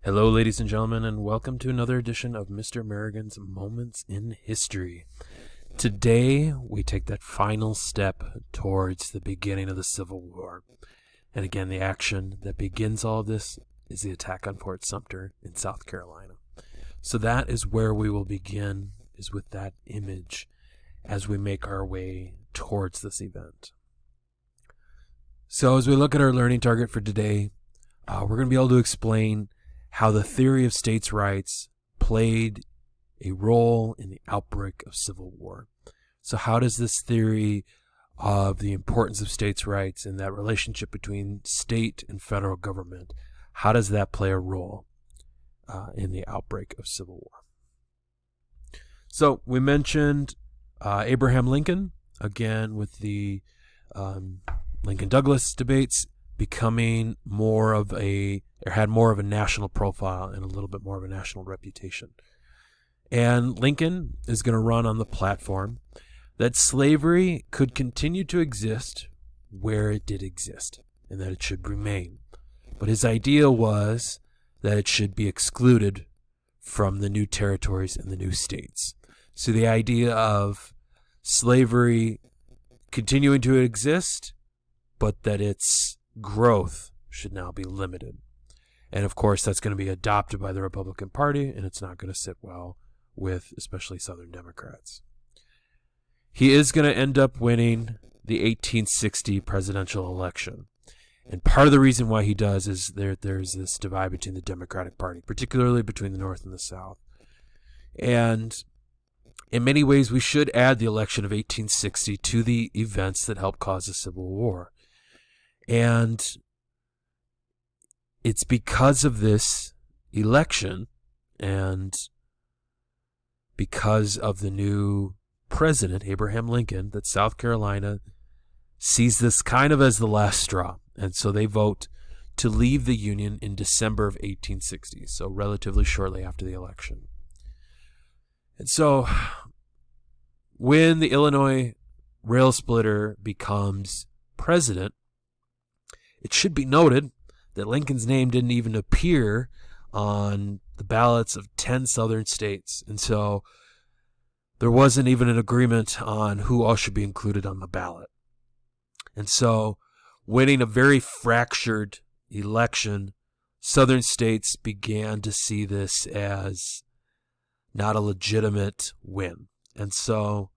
Hello, ladies and gentlemen, and welcome to another edition of Mr. American's Moments in History. Today, we take that final step towards the beginning of the Civil War. And again, the action that begins all of this is the attack on Fort Sumter in South Carolina. So that is where we will begin, is with that image as we make our way towards this event. So as we look at our learning target for today, we're going to be able to explain how the theory of states' rights played a role in the outbreak of civil war. So how does this theory of the importance of states' rights and that relationship between state and federal government, how does that play a role in the outbreak of civil war? So we mentioned Abraham Lincoln, again with the Lincoln-Douglas debates, becoming had more of a national profile and a little bit more of a national reputation. And Lincoln is going to run on the platform that slavery could continue to exist where it did exist and that it should remain. But his idea was that it should be excluded from the new territories and the new states. So the idea of slavery continuing to exist, but that its growth should now be limited. And of course, that's going to be adopted by the Republican Party, and it's not going to sit well with especially Southern Democrats. He is going to end up winning the 1860 presidential election. And part of the reason why he does is there's this divide between the Democratic Party, particularly between the North and the South. And in many ways, we should add the election of 1860 to the events that helped cause the Civil War. And it's because of this election and because of the new president, Abraham Lincoln, that South Carolina sees this kind of as the last straw. And so they vote to leave the Union in December of 1860, so relatively shortly after the election. And so when the Illinois rail splitter becomes president, it should be noted that Lincoln's name didn't even appear on the ballots of 10 southern states. And so there wasn't even an agreement on who all should be included on the ballot. And so winning a very fractured election, southern states began to see this as not a legitimate win. And so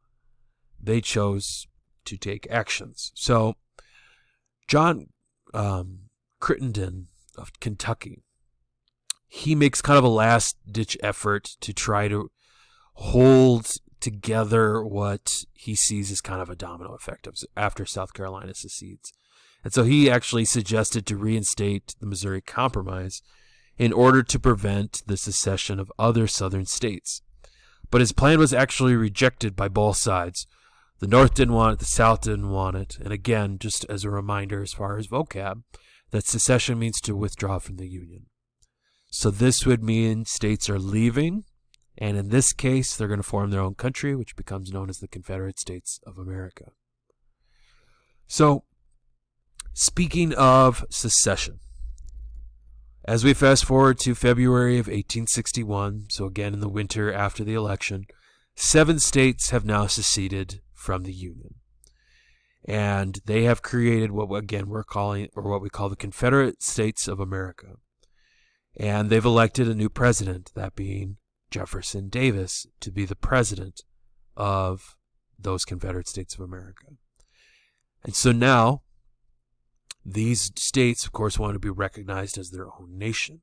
they chose to take actions. So John Crittenden of Kentucky, he makes kind of a last-ditch effort to try to hold together what he sees as kind of a domino effect after South Carolina secedes. And so he actually suggested to reinstate the Missouri Compromise in order to prevent the secession of other southern states. But his plan was actually rejected by both sides. The North didn't want it, the South didn't want it. And again, just as a reminder as far as vocab, that secession means to withdraw from the Union. So this would mean states are leaving, and in this case, they're going to form their own country, which becomes known as the Confederate States of America. So, speaking of secession, as we fast forward to February of 1861, so again in the winter after the election, 7 states have now seceded from the Union. And they have created what we call the Confederate States of America. And they've elected a new president, that being Jefferson Davis, to be the president of those Confederate States of America. And so now, these states, of course, want to be recognized as their own nation.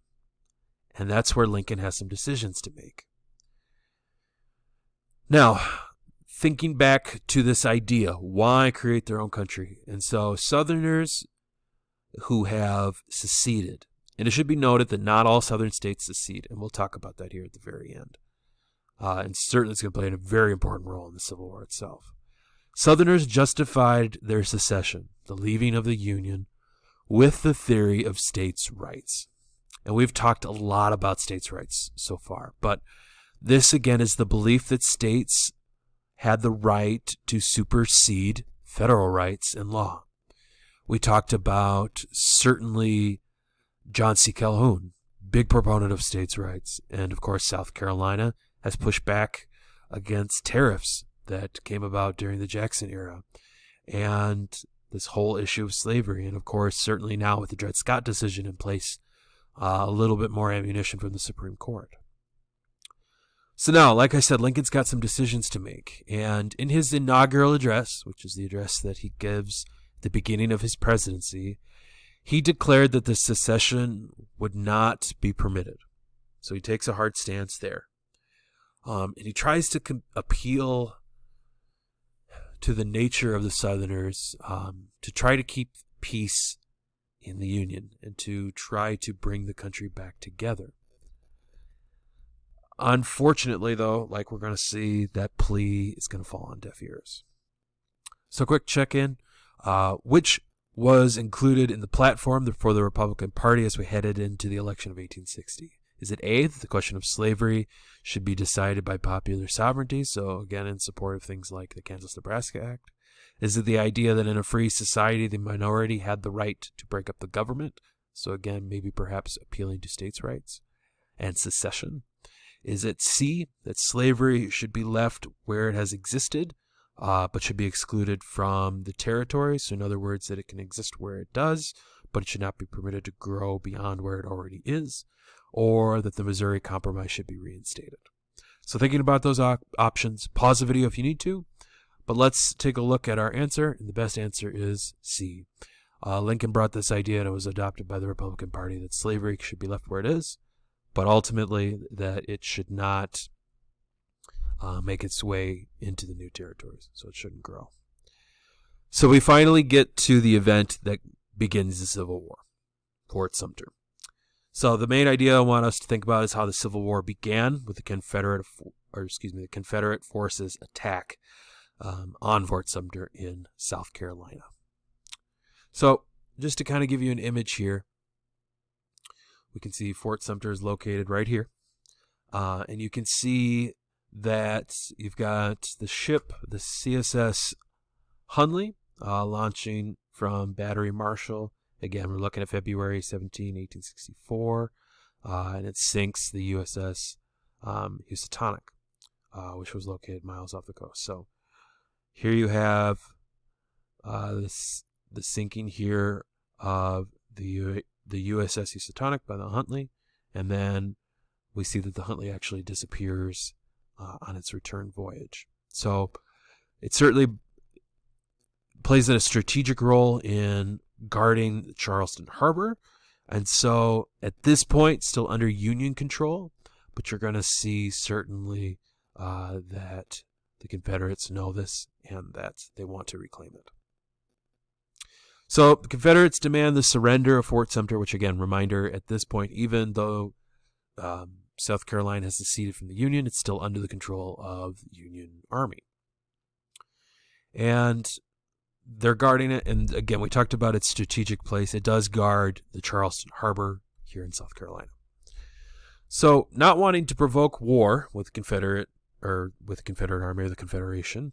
And that's where Lincoln has some decisions to make. Now, thinking back to this idea, why create their own country? And so Southerners who have seceded, and it should be noted that not all Southern states secede, and we'll talk about that here at the very end. And certainly it's going to play a very important role in the Civil War itself. Southerners justified their secession, the leaving of the Union, with the theory of states' rights. And we've talked a lot about states' rights so far, but this again is the belief that states had the right to supersede federal rights and law. We talked about certainly John C. Calhoun big proponent of states' rights. And of course, South Carolina has pushed back against tariffs that came about during the Jackson era. And this whole issue of slavery. And of course, certainly now with the Dred Scott decision in place, a little bit more ammunition from the Supreme Court. So now, like I said, Lincoln's got some decisions to make. And in his inaugural address, which is the address that he gives at the beginning of his presidency, he declared that the secession would not be permitted. So he takes a hard stance there. And he tries to appeal to the nature of the Southerners, to try to keep peace in the Union and to try to bring the country back together. Unfortunately, though, like we're going to see, that plea is going to fall on deaf ears. So quick check-in, which was included in the platform for the Republican Party as we headed into the election of 1860. Is it A, that the question of slavery should be decided by popular sovereignty, so again in support of things like the Kansas-Nebraska Act? Is it the idea that in a free society the minority had the right to break up the government, so again maybe perhaps appealing to states' rights and secession? Is it C, that slavery should be left where it has existed, but should be excluded from the territory, so in other words that it can exist where it does, but it should not be permitted to grow beyond where it already is? Or that the Missouri Compromise should be reinstated. So thinking about those options, pause the video if you need to, but let's take a look at our answer, and the best answer is C. Lincoln brought this idea, and it was adopted by the Republican Party, that slavery should be left where it is, but ultimately that it should not make its way into the new territories, so it shouldn't grow. So we finally get to the event that begins the Civil War, Fort Sumter. So the main idea I want us to think about is how the Civil War began with the Confederate forces' attack on Fort Sumter in South Carolina. So just to kind of give you an image here, we can see Fort Sumter is located right here. And you can see that you've got the ship, the CSS Hunley, launching from Battery Marshall. Again, we're looking at February 17, 1864, and it sinks the USS Housatonic, which was located miles off the coast. So here you have the sinking here of the USS Housatonic by the Huntley, and then we see that the Huntley actually disappears on its return voyage. So it certainly plays a strategic role in guarding Charleston Harbor, and so at this point still under Union control, but you're going to see certainly that the Confederates know this and that they want to reclaim it. So the Confederates demand the surrender of Fort Sumter, which again, reminder, at this point, even though South Carolina has seceded from the Union, it's still under the control of the Union Army. And they're guarding it, and again, we talked about its strategic place. It does guard the Charleston Harbor here in South Carolina. So, not wanting to provoke war with the Confederate Army or the Confederation,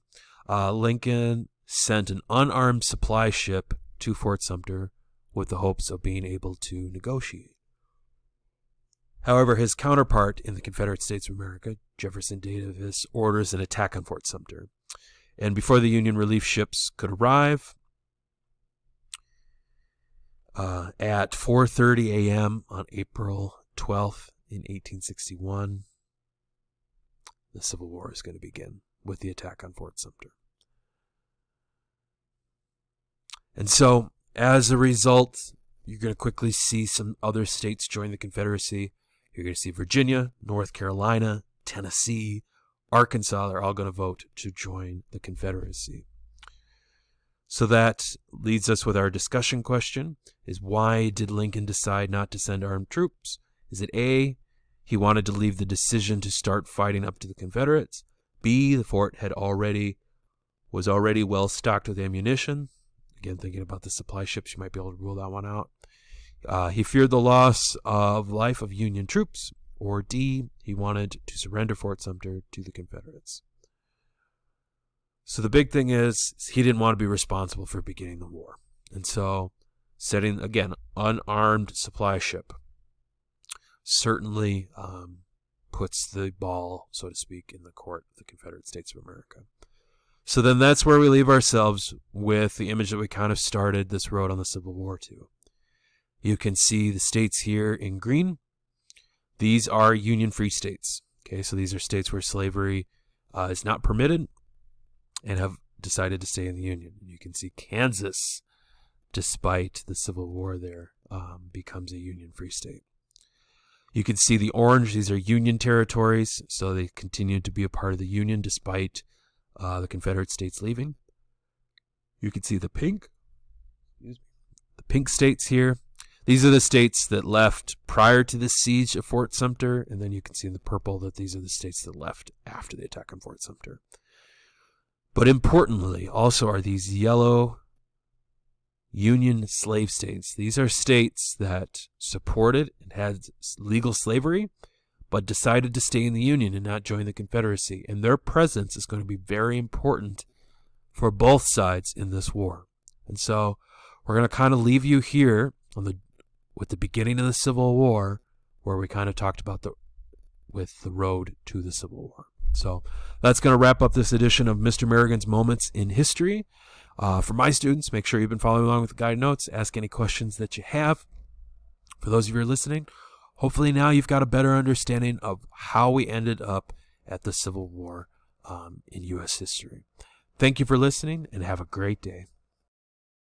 Lincoln sent an unarmed supply ship to Fort Sumter with the hopes of being able to negotiate. However, his counterpart in the Confederate States of America, Jefferson Davis, orders an attack on Fort Sumter. And before the Union relief ships could arrive, at 4:30 a.m. on April 12th in 1861, the Civil War is going to begin with the attack on Fort Sumter. And so, as a result, you're going to quickly see some other states join the Confederacy. You're going to see Virginia, North Carolina, Tennessee, Arkansas, they're all going to vote to join the Confederacy. So that leads us with our discussion question, is why did Lincoln decide not to send armed troops? Is it A, he wanted to leave the decision to start fighting up to the Confederates? B, the fort was already well stocked with ammunition? Again, thinking about the supply ships, you might be able to rule that one out. He feared the loss of life of Union troops. Or D, he wanted to surrender Fort Sumter to the Confederates. So the big thing is he didn't want to be responsible for beginning the war. And so setting, again, unarmed supply ship. certainly puts the ball, so to speak, in the court of the Confederate States of America. So then that's where we leave ourselves with the image that we kind of started this road on the Civil War to. You can see the states here in green. These are Union-free states. Okay, so these are states where slavery is not permitted and have decided to stay in the Union. You can see Kansas, despite the Civil War there, becomes a Union-free state. You can see the orange. These are Union territories, so they continue to be a part of the Union despite the Confederate States leaving. You can see the pink. The pink states here. These are the states that left prior to the siege of Fort Sumter, and then you can see in the purple that these are the states that left after the attack on Fort Sumter. But importantly, also are these yellow Union slave states. These are states that supported and had legal slavery, but decided to stay in the Union and not join the Confederacy. And their presence is going to be very important for both sides in this war. And so we're going to kind of leave you here with the beginning of the Civil War, where we kind of talked about the road to the Civil War. So that's going to wrap up this edition of Mr. Merrigan's Moments in History. For my students, make sure you've been following along with the guide notes. Ask any questions that you have. For those of you who are listening, hopefully now you've got a better understanding of how we ended up at the Civil War in U.S. history. Thank you for listening, and have a great day.